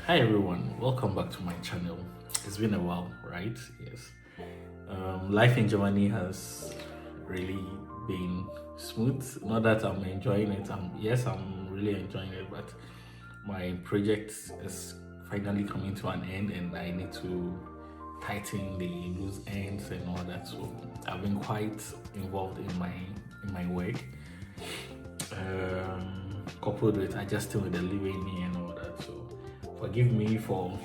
Hi everyone, welcome back to my channel. It's been a while, right? Yes. Life in Germany has really been smooth. Not that I'm enjoying it. I'm really enjoying it, but my project is finally coming to an end, and I need to tighten the loose ends and all that. So I've been quite involved in my work, coupled with adjusting with the living and all that. So forgive me for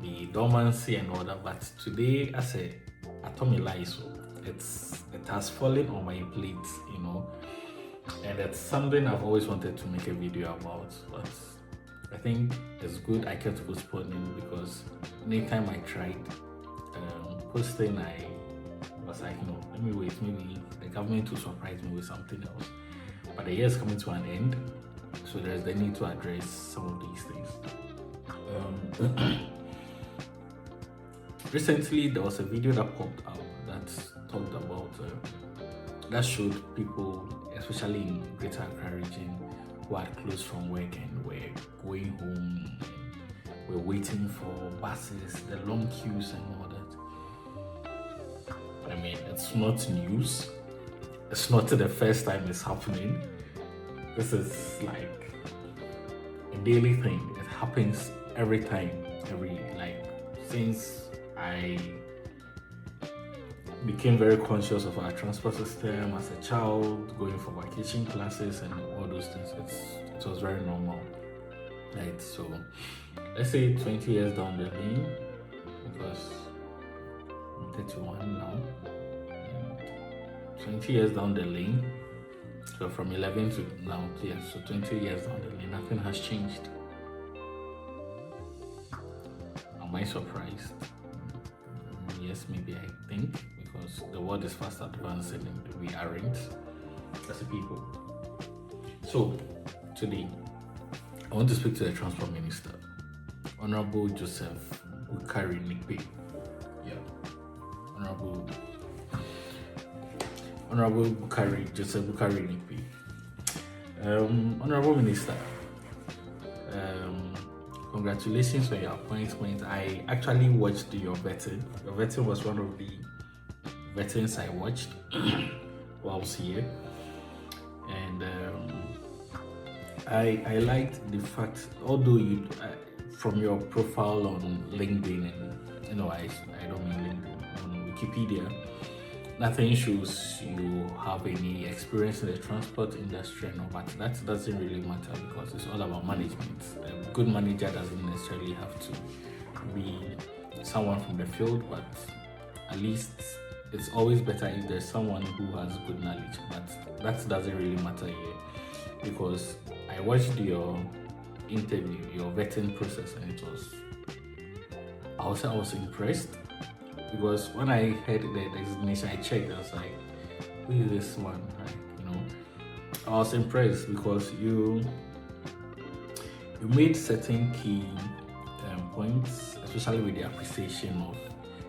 the dormancy and all that, but today I say atomic life, so it has fallen on my plate, and it's something I've always wanted to make a video about, but I think it's good I kept postponing because anytime I tried posting, I was like, let me wait, maybe the government will surprise me with something else. But the year is coming to an end, so there's the need to address some of these things. Recently, there was a video that popped out that talked about that showed people, especially in Greater Accra region, who had closed from work and were going home, and were waiting for buses, the long queues and all that. I mean, it's not news. It's not the first time it's happening. This is like a daily thing. It happens every time, since I became very conscious of our transport system as a child, going for vacation classes and all those things. It was very normal, right? So let's say 20 years down the lane, because I'm 31 now, and 20 years down the lane, so from 11 to now, yes, so 20 years down the lane, nothing has changed. Am I surprised? Yes, maybe I think, because the world is fast advancing and we aren't as a people. So today, I want to speak to the Transport Minister, Honorable Joseph Bukari Nikpe. Yeah, Honorable Joseph Bukari Nikpe. Honorable Minister, congratulations on your appointment. I actually watched your vetting. Your vetting was one of the vettings I watched while I was here, and I liked the fact, although you from your profile on LinkedIn, and I don't mean LinkedIn, on Wikipedia, nothing shows you have any experience in the transport industry, but that doesn't really matter because it's all about management. A good manager doesn't necessarily have to be someone from the field, but at least it's always better if there's someone who has good knowledge. But that doesn't really matter here, because I watched your interview, your vetting process, and I was impressed. Because when I heard the designation, I checked. I was like, "Who is this man?" I was impressed because you made certain key points, especially with the appreciation of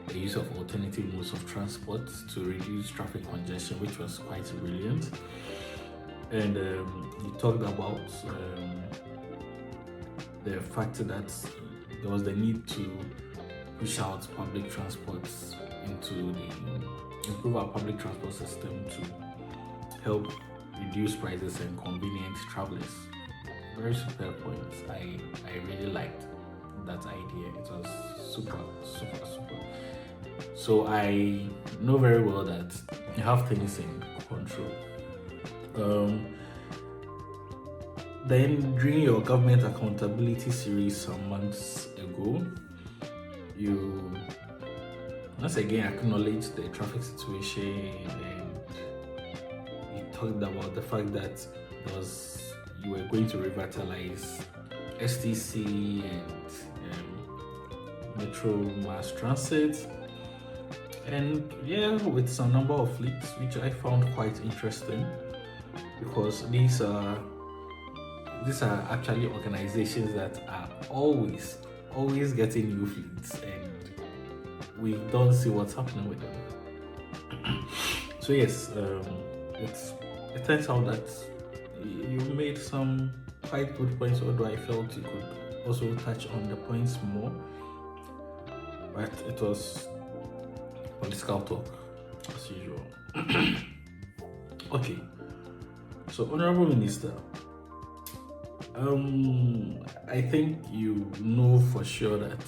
the use of alternative modes of transport to reduce traffic congestion, which was quite brilliant. And you talked about the fact that there was the need to push out public transport improve our public transport system to help reduce prices and convenient travelers. Very super points. I really liked that idea. It was super. So I know very well that you have things in control. Then during your government accountability series some months ago, you once again acknowledged the traffic situation, and you talked about the fact that you were going to revitalize STC and Metro Mass Transit, and with some number of fleets, which I found quite interesting, because these are actually organizations that are always getting new fleets, and we don't see what's happening with them. So yes, it turns out that you made some quite good points, although I felt you could also touch on the points more, but it was political talk as usual. Okay, so Honorable Minister, I think you know for sure that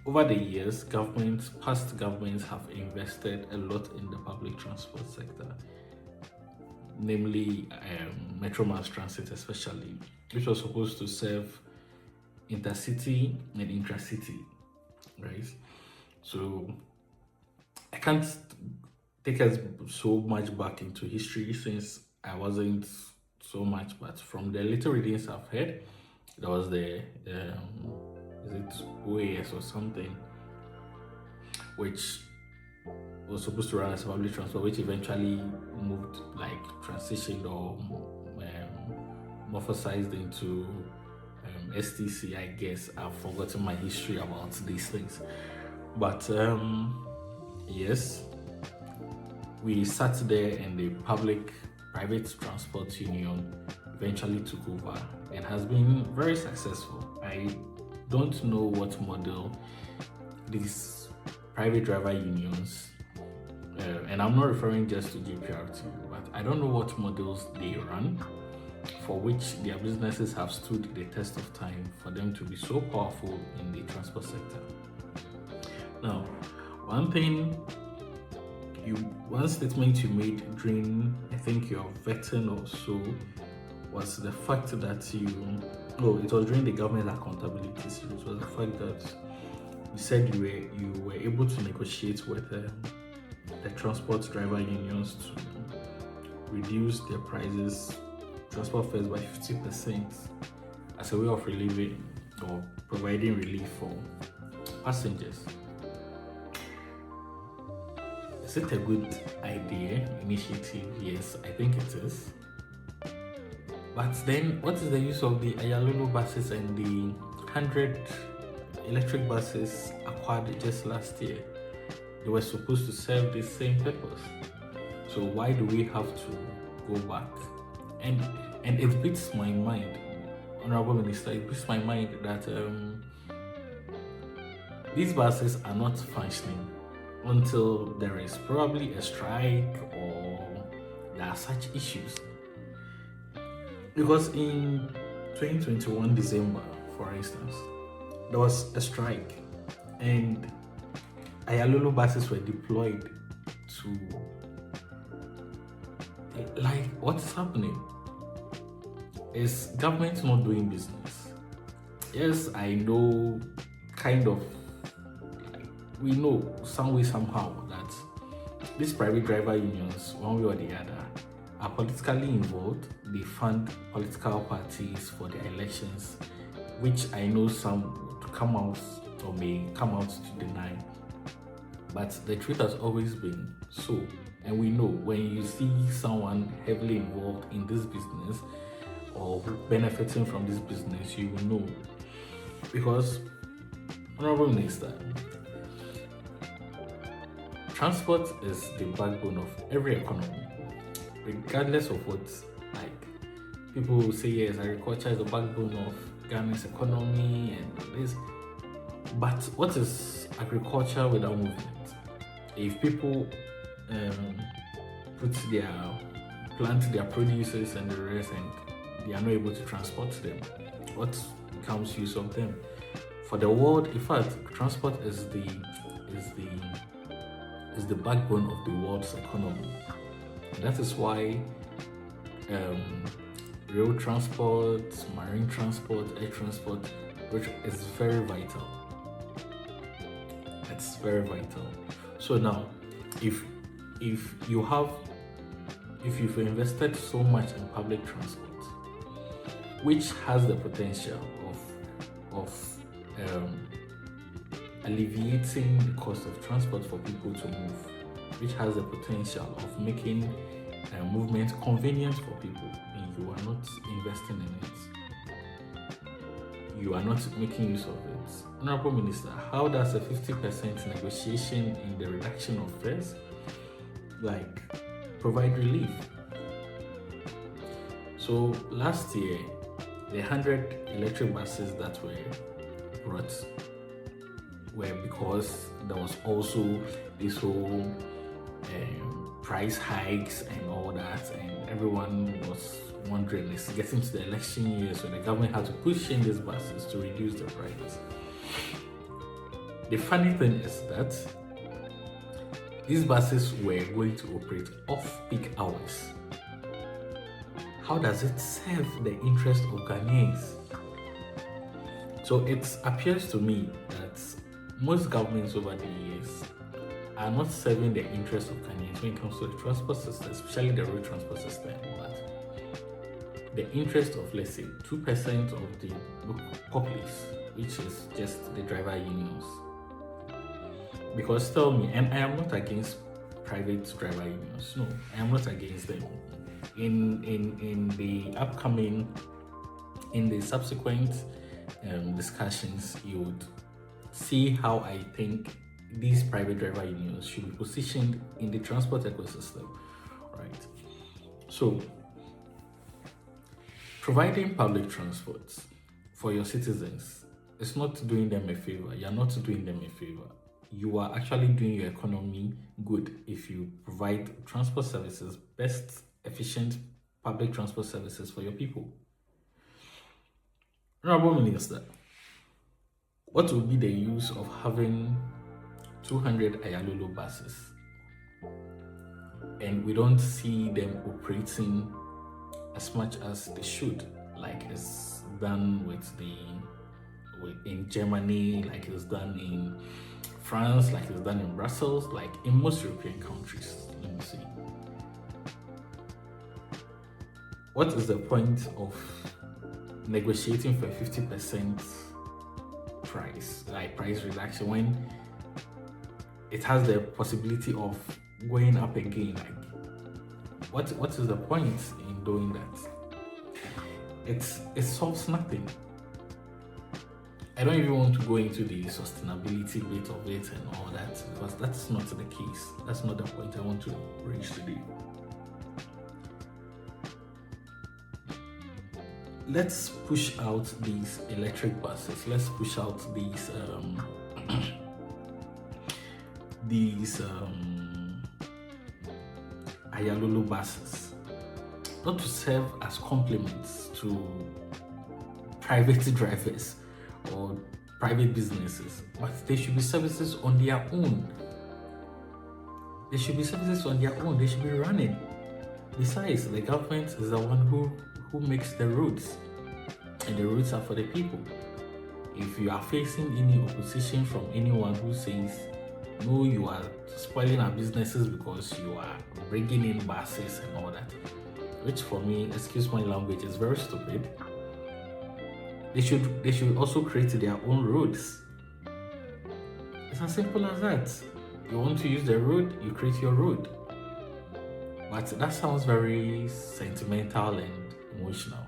over the years, past governments have invested a lot in the public transport sector, namely Metro Mass Transit especially, which was supposed to serve intercity and intracity, right? So I can't take us so much back into history since I wasn't so much, but from the little readings I've heard, there was the is it OAS or something, which was supposed to run as public transport, which eventually moved, like transitioned or morphosized into STC, I guess. I've forgotten my history about these things. But yes, we sat there and the public-private transport union eventually took over and has been very successful. I don't know what model these private driver unions, and I'm not referring just to GPRT, but I don't know what models they run for which their businesses have stood the test of time for them to be so powerful in the transport sector. Now, one statement you made during, I think, your vetting or so, was the fact that it was during the government accountability series, was the fact that you said you were able to negotiate with the transport driver unions to reduce their prices, transport fares by 50% as a way of relieving or providing relief for passengers. Is it a good idea, initiative? Yes, I think it is. But then, what is the use of the Aayalolo buses and the 100 electric buses acquired just last year? They were supposed to serve the same purpose. So why do we have to go back? And it beats my mind, Honorable Minister, it beats my mind that these buses are not functioning until there is probably a strike or there are such issues. Because in 2021 December, for instance, there was a strike and Aayalolo buses were deployed to, like, what's happening? Is government not doing business? Yes, I know, kind of, we know some way, somehow, that these private driver unions, one way or the other, are politically involved. They fund political parties for their elections, which I know some would come out or may come out to deny. But the truth has always been so. And we know when you see someone heavily involved in this business or benefiting from this business, you will know. Because, Honorable Minister, transport is the backbone of every economy, regardless of what, like, people will say, yes, agriculture is the backbone of Ghana's economy and this. But what is agriculture without movement? If people plant their produces and the rest, and they are not able to transport them, what becomes use of them? For the world, in fact, transport is the backbone of the world's economy. And that is why road transport, marine transport, air transport, which is very vital. It's very vital. So now, if you've invested so much in public transport, which has the potential of alleviating the cost of transport for people to move, which has the potential of making movement convenient for people, and you are not investing in it, you are not making use of it. Honorable Minister, how does a 50% negotiation in the reduction of fares, like, provide relief? So last year, the 100 electric buses that were brought were because there was also this whole price hikes and all that, and everyone was wondering, it's getting to the election year, so the government had to push in these buses to reduce the prices. The funny thing is that these buses were going to operate off-peak hours. How does it serve the interest of Ghanaians? So it appears to me that most governments over the years are not serving the interest of Ghanaians when it comes to the transport system, especially the road transport system and all that. The interest of, let's say, 2% of the populace, which is just the driver unions. Because tell me, and I am not against private driver unions. No, I am not against them. In the subsequent discussions, you would see how I think these private driver unions should be positioned in the transport ecosystem, right? So, providing public transport for your citizens is not doing them a favor. You're not doing them a favor. You are actually doing your economy good if you provide transport services, best efficient public transport services for your people. Honorable Minister, what would be the use of having 200 Aayalolo buses and we don't see them operating as much as they should, like it's done in Germany, like it's done in France, like it's done in Brussels, like in most European countries? Let me see. What is the point of negotiating for a 50% price reduction when it has the possibility of going up again? Like, what is the point in doing that? It solves nothing. I don't even want to go into the sustainability bit of it and all that, because that's not the case. That's not the point I want to reach today. Let's push out these electric buses. Let's push out these Aayalolo buses, not to serve as complements to private drivers or private businesses, but they should be services on their own. They should be services on their own. They should be running. Besides, the government is the one who makes the roads, and the roads are for the people. If you are facing any opposition from anyone who says, no, you are spoiling our businesses because you are bringing in buses and all that, which for me, excuse my language, is very stupid. They should also create their own roads. It's as simple as that. You want to use the road, you create your road. But that sounds very sentimental and emotional.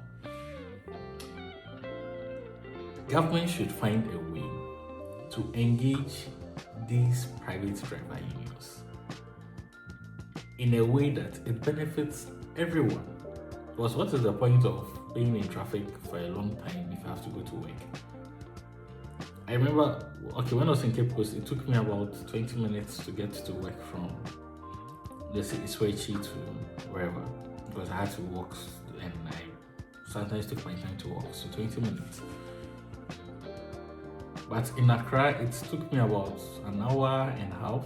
Government should find a way to engage these private driver unions in a way that it benefits everyone. Because what is the point of being in traffic for a long time if you have to go to work? I remember, when I was in Cape Coast, it took me about 20 minutes to get to work from, let's say, Iswechi to wherever, because I had to walk and I sometimes took my time to walk, so 20 minutes. But in Accra, it took me about an hour and a half,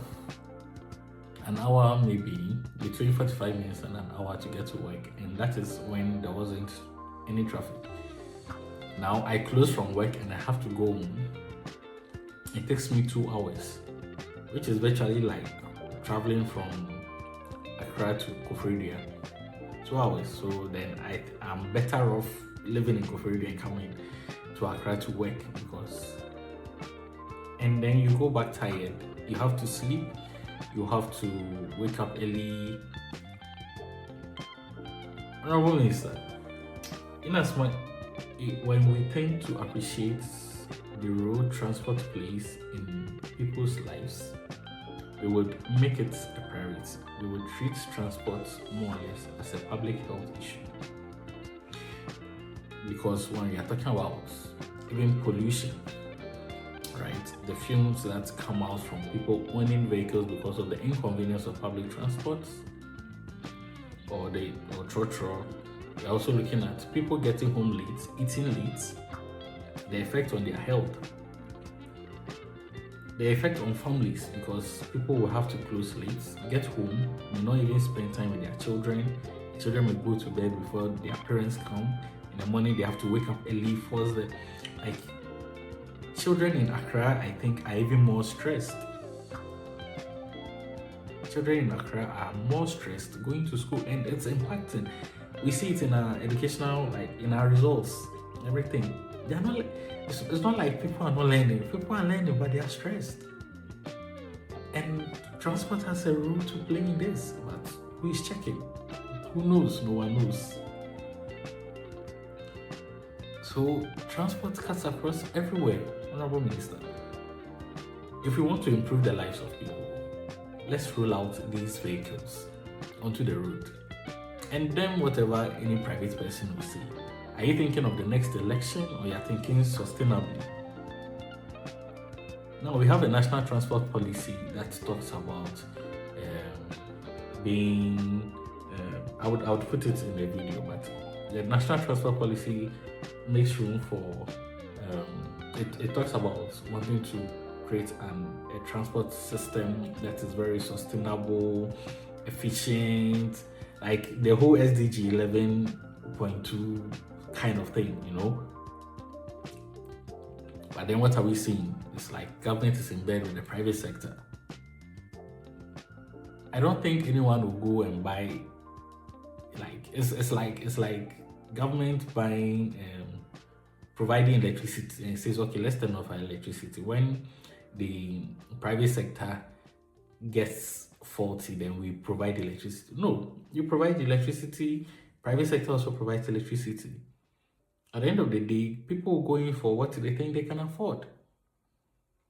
an hour maybe, between 45 minutes and an hour to get to work, and that is when there wasn't any traffic. Now I close from work and I have to go home. It takes me 2 hours, which is virtually like traveling from Accra to Koforidua. 2 hours. So then I'm better off living in Koforidua and coming to Accra to work, because, and then you go back tired. You have to sleep. You have to wake up early. Honorable Minister, in as much when we tend to appreciate the road transport plays in people's lives, we would make it a priority. We would treat transport more or less as a public health issue. because when you're talking about even pollution, right? The fumes that come out from people owning vehicles because of the inconvenience of public transport or trotro. We're also looking at people getting home late, eating late, the effect on their health, the effect on families because people will have to close late, get home, may not even spend time with their children. The children may go to bed before their parents come. In the morning, they have to wake up early, force the like. Children in Accra, I think, are even more stressed. Children in Accra are more stressed going to school, and it's impacting. We see it in our educational, like in our results, everything. They're not. It's not like people are not learning. People are learning, but they are stressed. And transport has a role to play in this. But who is checking? Who knows? No one knows. So transport cuts across everywhere, Honorable Minister. If we want to improve the lives of people, let's roll out these vehicles onto the road. And then whatever any private person will say. Are you thinking of the next election or you're thinking sustainably? Now we have a national transport policy that talks about being, I would put it in the video, but the national transport policy makes room for, it talks about wanting to create a transport system that is very sustainable, efficient, like the whole SDG 11.2 kind of thing, you know. But then what are we seeing? It's like government is in bed with the private sector. I don't think anyone will go and buy, like it's like government buying providing electricity and says, okay, let's turn off our electricity. When the private sector gets faulty, then we provide electricity. No, you provide electricity, private sector also provides electricity. At the end of the day, people going for what they think they can afford.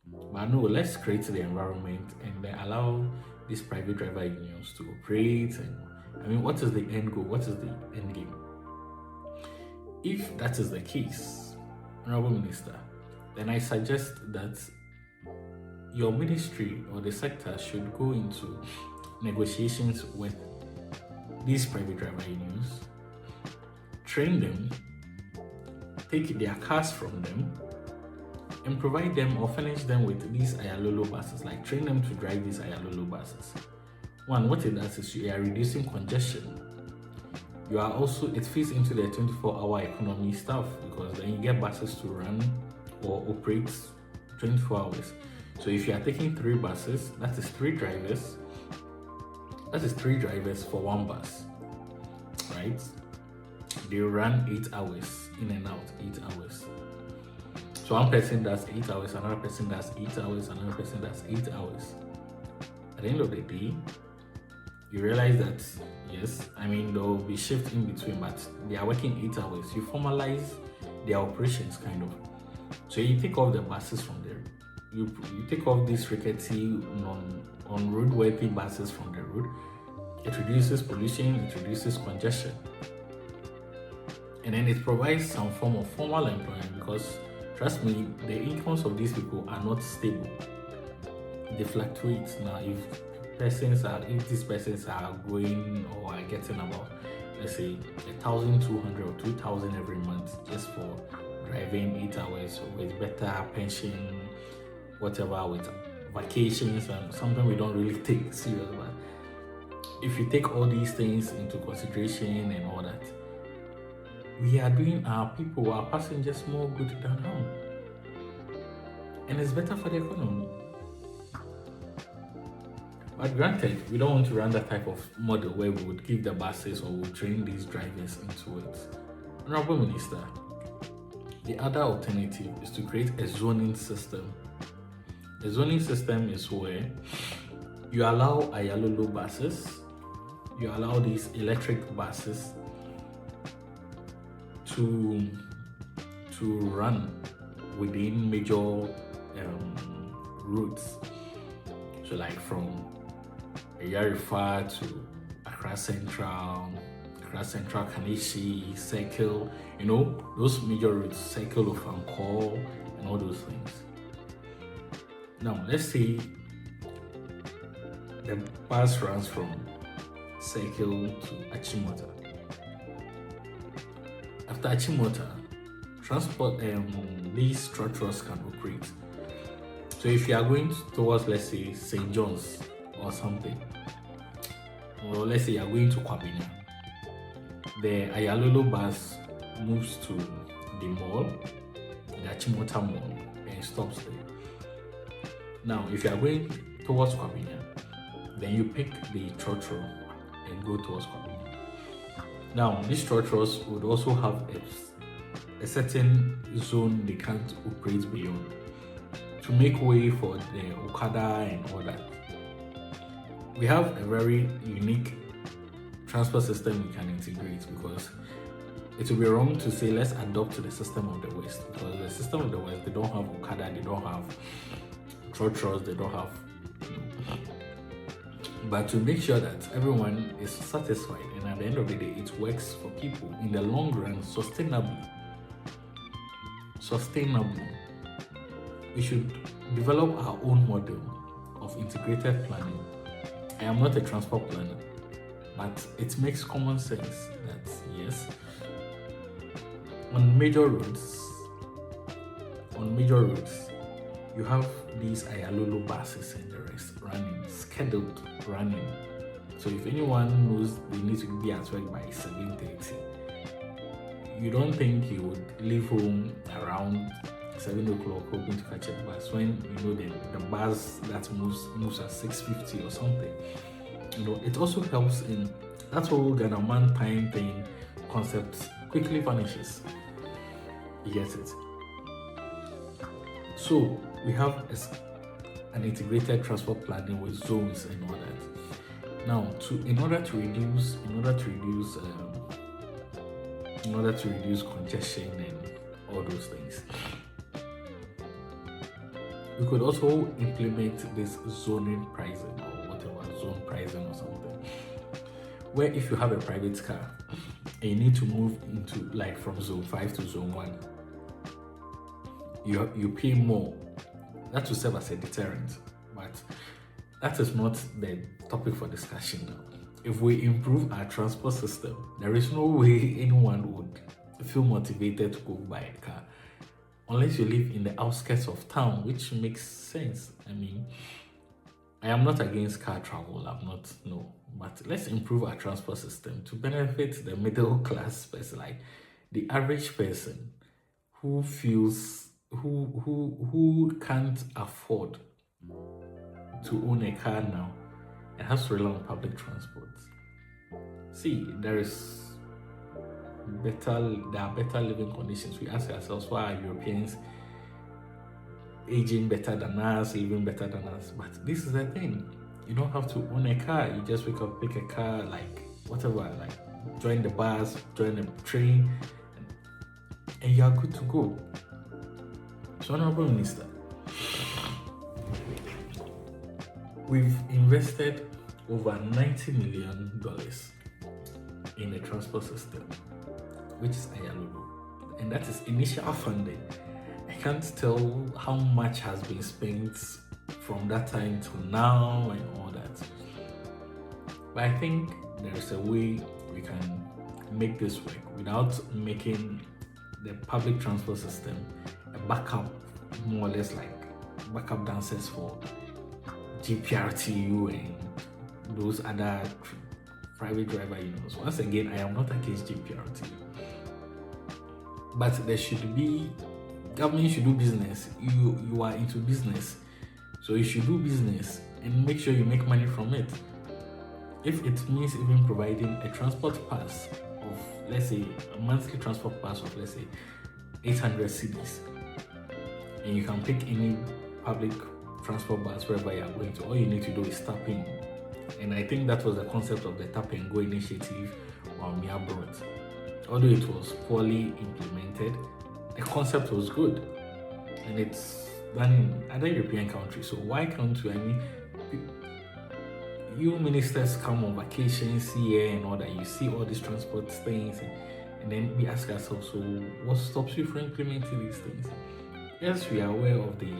But no, let's create the environment and then allow these private driver unions to operate. And I mean, what is the end goal? What is the end game? If that is the case, Honorable Minister, then I suggest that your ministry or the sector should go into negotiations with these private driver unions, train them, take their cars from them, and provide them or furnish them with these Aayalolo buses, like train them to drive these Aayalolo buses. One, what it does is you are reducing congestion. You are also, it fits into the 24-hour economy stuff because then you get buses to run or operate 24 hours. So if you are taking 3 buses, that is 3 drivers. That is 3 drivers for 1 bus, right? They run 8 hours in and out, 8 hours. So one person does 8 hours, another person does 8 hours, another person does 8 hours. At the end of the day, you realize that, yes, I mean, there will be shifts in between, but they are working 8 hours. You formalize their operations, kind of. So you take off the buses from there. You take off these rickety, non-roadworthy buses from the road. It reduces pollution, it reduces congestion. And then it provides some form of formal employment because, trust me, the incomes of these people are not stable. They fluctuate. Now, if these persons are going or are getting about, let's say, 1,200 or 2,000 every month just for driving 8 hours with better pension, whatever, with vacations and something we don't really take serious. But if you take all these things into consideration and all that, we are doing our people, our passengers, more good than harm. And it's better for the economy. But granted, we don't want to run that type of model where we would give the buses or we would train these drivers into it. Honorable Minister, the other alternative is to create a zoning system. The zoning system is where you allow Aayalolo buses, you allow these electric buses to run within major routes. So like from Yarifa to Accra Central, Accra Central, Kanishi, Circle, those major routes, Circle of Anchor, and all those things. Now, let's say the bus runs from Circle to Achimota. After Achimota, transport these structures can operate. So if you are going towards, let's say, St. John's or something, or let's say you are going to Kwabena, the Aayalolo bus moves to the mall, the Achimota mall, and stops there. Now, if you are going towards Kwabena, then you pick the trotro and go towards Kwabena. Now, these trotros would also have a certain zone they can't operate beyond to make way for the Okada and all that. We have a very unique transport system we can integrate, because it would be wrong to say let's adopt to the system of the West, because the system of the West, they don't have Okada, they don't have trotros, they don't have. But to make sure that everyone is satisfied and at the end of the day it works for people in the long run sustainably, we should develop our own model of integrated planning. I am not a transport planner, but it makes common sense that yes, on major roads, you have these Aayalolo buses and the rest running, scheduled running. So if anyone knows they need to be at work by 7:30, you don't think you would leave home around 7 o'clock hoping to catch a bus when the bus that moves at 6:50 or something. It also helps in that whole Ghanaian time thing concept quickly vanishes. You get it? So we have an integrated transport planning with zones and all that. Now, in order to reduce congestion and all those things, we could also implement this zoning pricing or whatever, zone pricing or something, where if you have a private car and you need to move into from zone 5 to zone 1, you pay more. That will serve as a deterrent, but that is not the topic for discussion now. If we improve our transport system, there is no way anyone would feel motivated to go buy a car unless you live in the outskirts of town, which makes sense. I mean, I am not against car travel, but let's improve our transport system to benefit the middle class person, like the average person who can't afford to own a car now and has to rely on public transport. See, there are better living conditions. We ask ourselves, why are Europeans aging better than us, living better than us? But this is the thing. You don't have to own a car. You just wake up, pick a car, join the bus, join the train, and you are good to go. So, Honorable Minister, we've invested over $90 million in the transport system, which is Aayalolo, and that is initial funding. I can't tell how much has been spent from that time to now and all that, but I think there is a way we can make this work without making the public transport system a backup, more or less like backup dancers for GPRTU and those other private driver unions. Once again, I am not against GPRTU, but government should do business. You are into business, so you should do business and make sure you make money from it. If it means even providing a transport pass of, let's say, a monthly transport pass of, let's say, 800 cedis, and you can pick any public transport bus wherever you are going to. All you need to do is tap in, and I think that was the concept of the Tap and Go initiative Mia brought. Although it was poorly implemented, the concept was good, and it's done in other European countries. So why can't we? I mean, you ministers come on vacations here and all that, you see all these transport things, and then we ask ourselves, so what stops you from implementing these things? Yes, we are aware of the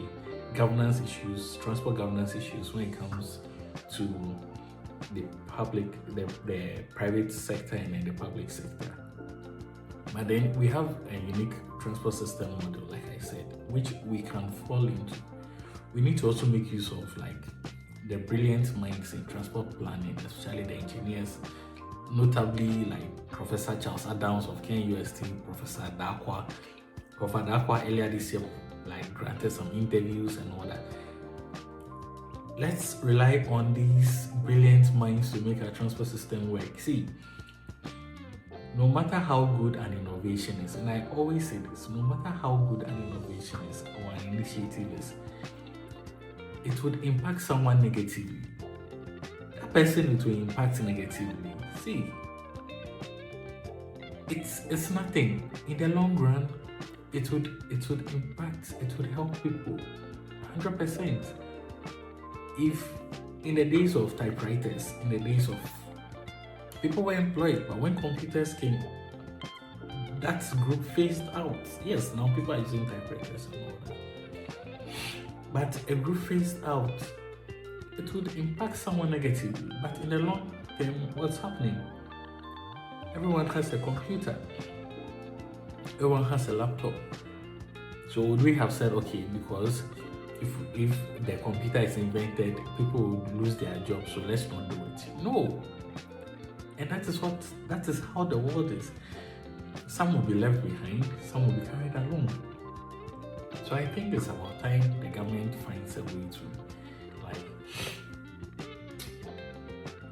governance issues, transport governance issues when it comes to the public, the private sector and then the public sector. But then we have a unique transport system model, like I said, which we can fall into. We need to also make use of like the brilliant minds in transport planning, especially the engineers, notably like Professor Charles Adams of KNUST, Professor Dakwa. Professor Dakwa earlier this year like granted some interviews and all that. Let's rely on these brilliant minds to make our transport system work. See, no matter how good an innovation is, and I always say this, no matter how good an innovation is or an initiative is, it would impact someone negatively. That person it will impact negatively. See, it's nothing. In the long run, it would impact, it would help people 100%. If in the days of typewriters, in the days of people were employed, but when computers came, that group phased out. Yes, now people are using typewriters and all that. But a group phased out, it would impact someone negatively. But in the long term, what's happening? Everyone has a computer. Everyone has a laptop. So would we have said, okay, because if the computer is invented, people would lose their jobs, so let's not do it? No. And that is how the world is. Some will be left behind, some will be carried along. So I think it's about time the government finds a way to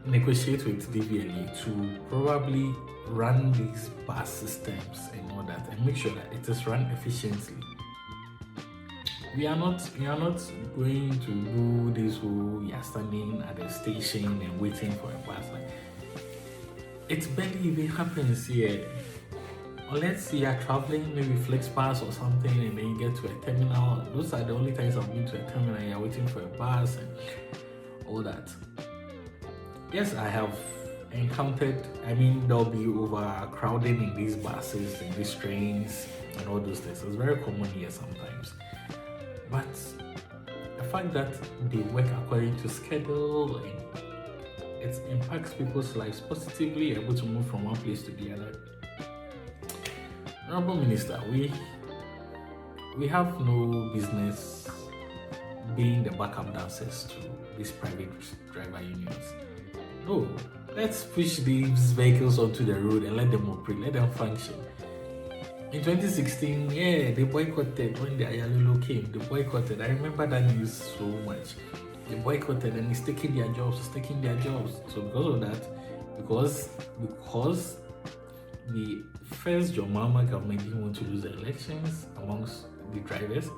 negotiate with DVLA to probably run these bus systems and all that, and make sure that it is run efficiently. We are not going to do this whole you are standing at the station and waiting for a bus. It barely even happens here. Unless you are traveling, maybe flex pass or something, and then you get to a terminal. Those are the only times I've been to a terminal and you're waiting for a bus and all that. Yes, I have encountered, there'll be overcrowding in these buses and these trains and all those things. It's very common here sometimes. But the fact that they work according to schedule and it impacts people's lives positively, able to move from one place to the other. Honorable Minister, we have no business being the backup dancers to these private driver unions. No, let's push these vehicles onto the road and let them operate, let them function. In 2016, they boycotted when the Aayalolo came. They boycotted. I remember that news so much. They boycotted and it's taking their jobs. So because of that, because the first John Mahama government didn't want to lose the elections amongst the drivers,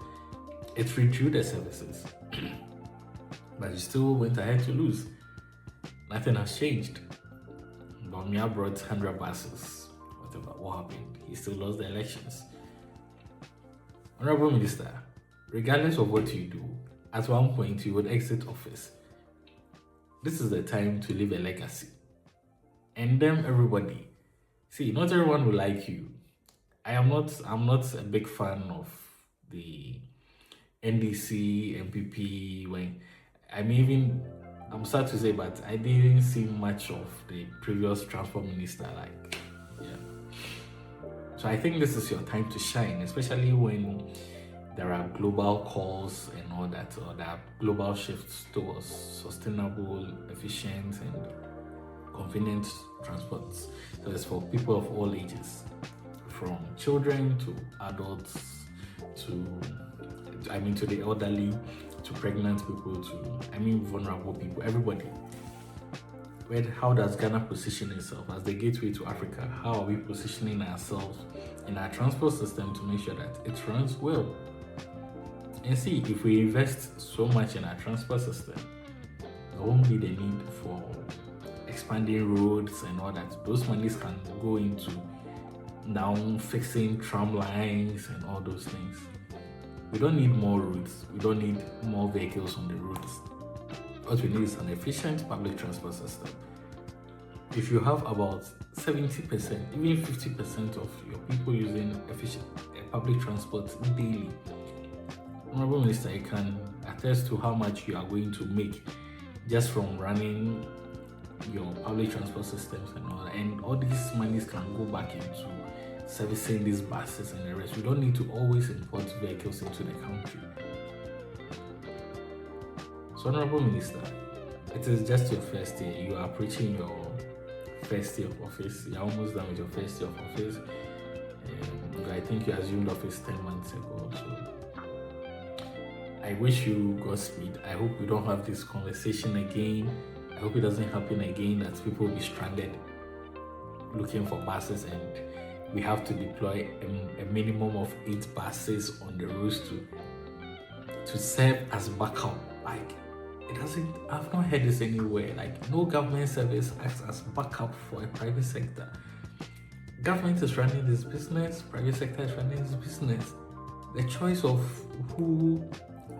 it reduced the services. But it still went ahead to lose. Nothing has changed. Bamia brought 100 buses. What happened? He still lost the elections. Honorable Minister, regardless of what you do, at one point you would exit office. This is the time to leave a legacy. And then everybody, see, not everyone will like you. I'm not a big fan of the NDC, MPP. I'm sad to say, but I didn't see much of the previous transport minister. So I think this is your time to shine, especially when there are global calls and all that, or there are global shifts towards sustainable, efficient, and convenient transports. So it's for people of all ages, from children to adults, to the elderly, to pregnant people, to vulnerable people, everybody. How does Ghana position itself as the gateway to Africa? How are we positioning ourselves in our transport system to make sure that it runs well? And see, if we invest so much in our transport system, there won't be the need for expanding roads and all that. Those monies can go into now fixing tram lines and all those things. We don't need more roads. We don't need more vehicles on the roads. What we need is an efficient public transport system. If you have about 70%, even 50% of your people using efficient public transport daily, Honorable Minister, I can attest to how much you are going to make just from running your public transport systems and all these monies can go back into servicing these buses and the rest. We don't need to always import vehicles into the country. So, Honorable Minister, it is just your first year. You are preaching your first year of office. You're almost done with your first year of office. I think you assumed office 10 months ago. So I wish you Godspeed. I hope we don't have this conversation again. I hope it doesn't happen again that people will be stranded looking for buses and we have to deploy a minimum of 8 buses on the roads to serve as backup. Like, it doesn't, I've not heard this anywhere. Like, no government service acts as backup for a private sector. Government is running this business, private sector is running this business. The choice of who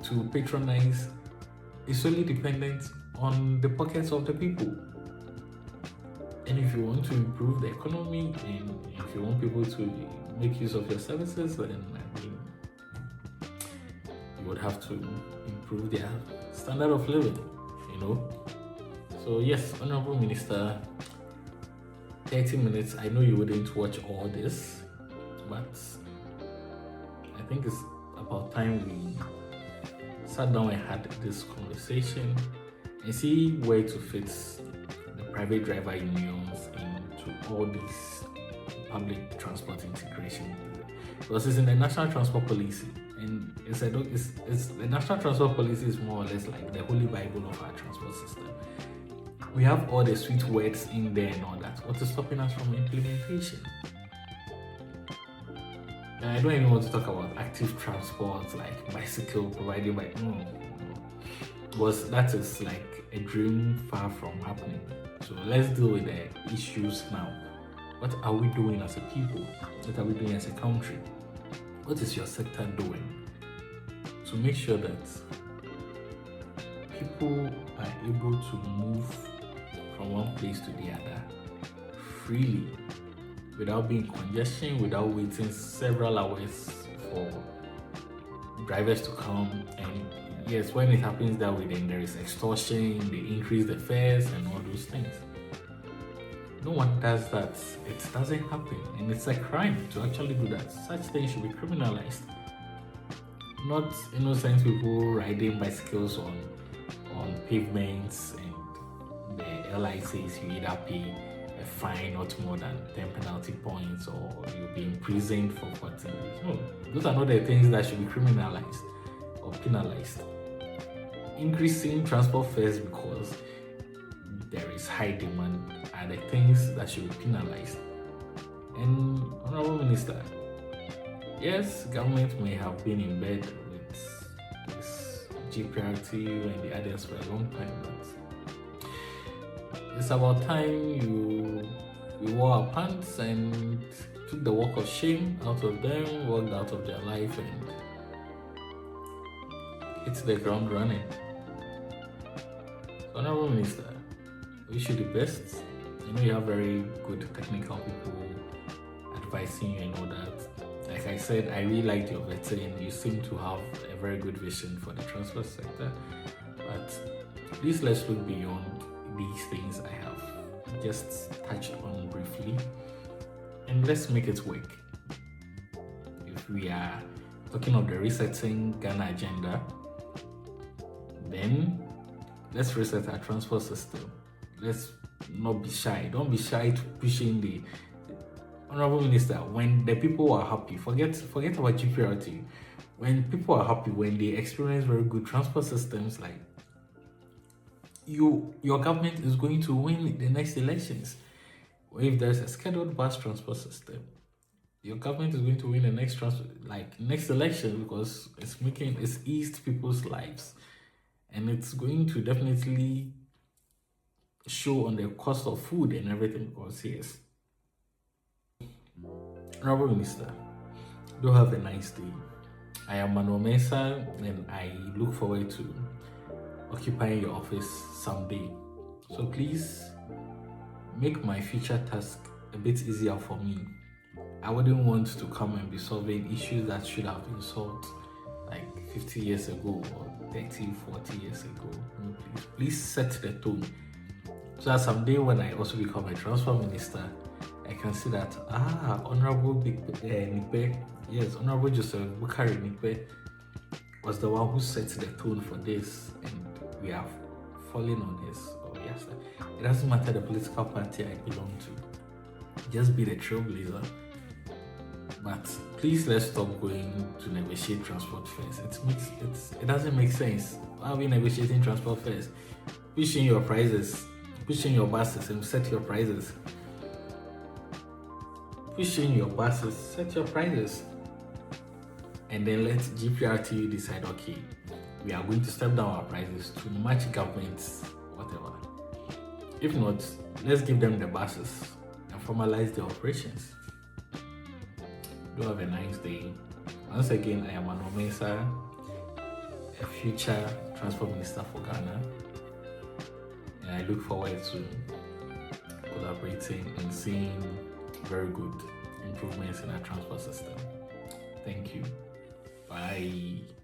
to patronize is solely dependent on the pockets of the people. And if you want to improve the economy and if you want people to make use of your services, then you would have to improve their standard of living, So yes, Honorable Minister, 30 minutes, I know you wouldn't watch all this, but I think it's about time we sat down and had this conversation and see where to fit the private driver unions into all this public transport integration. Because it's in the National Transport Policy, and the National Transport Policy is more or less like the holy Bible of our transport system. We have all the sweet words in there and all that. What is stopping us from implementation? And I don't even want to talk about active transport like bicycle provided by because that is like a dream far from happening. So let's deal with the issues now. What are we doing as a people? What are we doing as a country? What is your sector doing to make sure that people are able to move from one place to the other freely without being congestion, without waiting several hours for drivers to come? And yes, when it happens that way, then there is extortion, they increase the fares and all those things. No one does that. It doesn't happen, and it's a crime to actually do that. Such things should be criminalized. Not innocent people riding bicycles on pavements, and the LI says you either pay a fine not more than 10 penalty points or you'll be imprisoned for 14 days. No, those are not the things that should be criminalized or penalized. Increasing transport fares because there is high demand are the things that should be penalized. And Honorable Minister, yes, government may have been in bed with this GPRT and the others for a long time, but it's about time we wore our pants and took the walk of shame out of them, walked out of their life, and hit the ground running. Honorable Minister, I wish you the best. I know you have very good technical people advising you and all that. Like I said, I really liked your veteran. You seem to have a very good vision for the transport sector. But please, let's look beyond these things I have just touched on briefly, and let's make it work. If we are talking of the resetting Ghana agenda, then let's reset our transport system. Let's not be shy. Don't be shy to pushing the Honorable Minister. When the people are happy, forget about GPRT. When people are happy, when they experience very good transport systems, like your government is going to win the next elections. Or if there's a scheduled bus transport system, your government is going to win the next election because it's eased people's lives, and it's going to definitely show on the cost of food and everything. Because yes, Honorable Minister, do have a nice day. I am Mano Mensah, and I look forward to occupying your office someday. So please make my future task a bit easier for me. I wouldn't want to come and be solving issues that should have been solved like 50 years ago or 30, 40 years ago. No, please set the tone. So that someday when I also become a transport minister, I can see that, Honorable Nipe, yes, Honorable Joseph Bukari Nipe was the one who set the tone for this, and we have fallen on his, yes. It doesn't matter the political party I belong to, just be the trailblazer. But please, let's stop going to negotiate transport fares. It doesn't make sense. Why are we negotiating transport fares? Pushing your prices, pushing your buses and set your prices. Pushing your buses, set your prices. And then let GPRTU decide, okay, we are going to step down our prices to match governments, whatever. If not, let's give them the buses and formalize the operations. Do have a nice day. Once again, I am Anomesa, a future transport minister for Ghana, and I look forward to collaborating and seeing very good improvements in our transport system. Thank you. Bye.